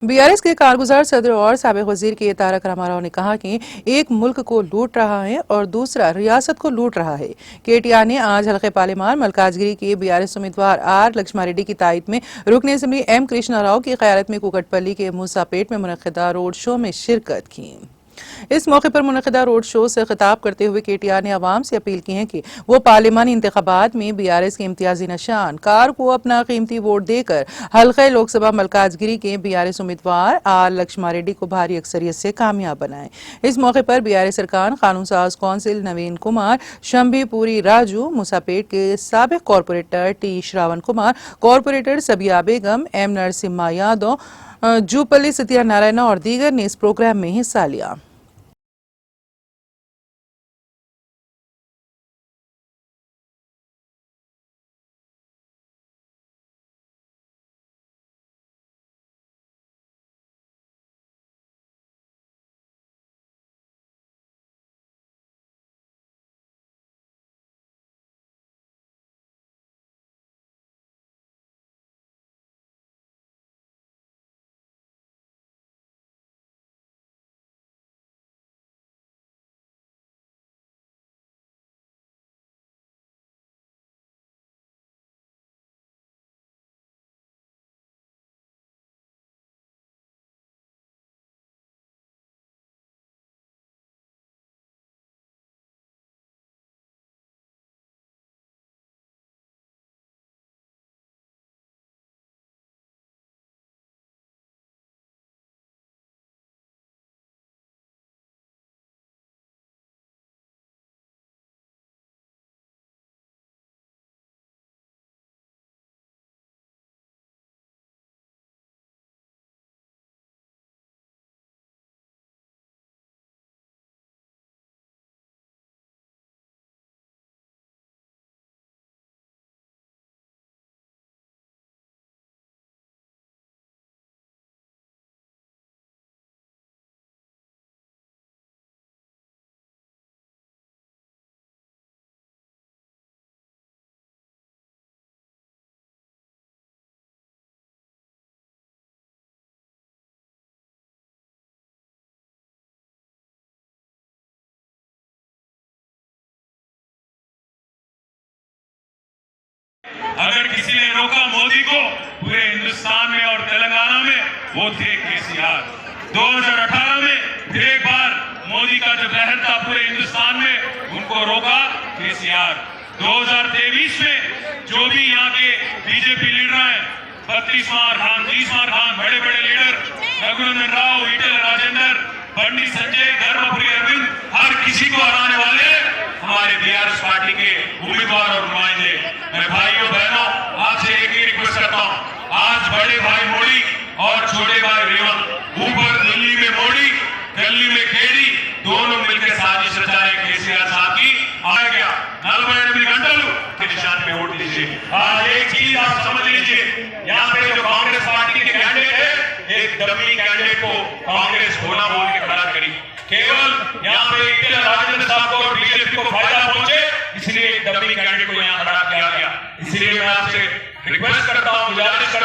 BRS के कारगुजार सदर और साबिक वजीर के तारक रामाराव ने कहा कि एक मुल्क को लूट रहा है और दूसरा रियासत को लूट रहा है। केटीआर ने आज हल्के पार्लियामान मलकाजगिरी के बीआरएस उम्मीदवार आर लक्ष्मारेड्डी की तायद में रुकन असेंबली एम कृष्णा राव की क़यादत में कुकटपल्ली के मूसापेट में मुनक़िदा रोड शो में शिरकत की। इस मौके पर मुनक़िदा रोड शो से खिताब करते हुए केटीआर ने आवाम से अपील की है कि वो पार्लियामानी इंतखाबात में बीआरएस के इम्तियाजी निशान कार को अपना कीमती वोट देकर हल्का लोकसभा मलकाजगिरी के बीआरएस उम्मीदवार आर लक्ष्मारेड्डी को भारी अक्सरियत से कामयाब बनाएं। इस मौके पर बीआरएस अरकान कानून साज कौंसिल नवीन कुमार, शंभीपुरी राजू, मूसापेट के साबिक corporator T Shravan Kumar, corporator Sabiya Begum, M Narasimha Yadav, Jupally Satyanarayana और दीगर ने इस प्रोग्राम में हिस्सा लिया। अगर किसी ने रोका मोदी को पूरे हिंदुस्तान में और तेलंगाना में, वो थे केसीआर। 2018 में फिर एक बार मोदी का जो लहर था पूरे हिंदुस्तान में, उनको रोका केसीआर। 2023 में जो भी यहाँ के बीजेपी लीडर हैं, 32 मार खान, 30 मार खान, बड़े बड़े लीडर, रघुनंदन राव, ईटेल राजेंद्र, पंडित संजय, धर्मपुरी अरविंद, हर किसी को हराने वाले हमारे बीआरएस पार्टी के उम्मीदवार और नुमाइंदे। मैं भाइयों बहनों आपसे एक ही रिक्वेस्ट करता हूं, आज बड़े भाई मोदी और छोटे भाई रेवंत ऊपर दिल्ली में मोदी, दिल्ली में खेड़ी, दोनों मिलकर साजिश रचा रहे केसीआर साहब की। आ गया 48 घंटे के निशान पे वोट दीजिए। आज एक चीज आप समझ लीजिए, यहाँ पे जो कांग्रेस पार्टी के कैंडिडेट है, एक डमी कैंडिडेट को कांग्रेस होना बोल के खड़ा करी। केवल यहाँ पे ईटेल राजेंद्र साहब को और बीजेपी को फायदा पहुंचे, इसलिए एक डमी कैंडिडेट को यहाँ खड़ा किया गया। इसलिए मैं आपसे रिक्वेस्ट करता हूँ, गुजारिश करता हूँ।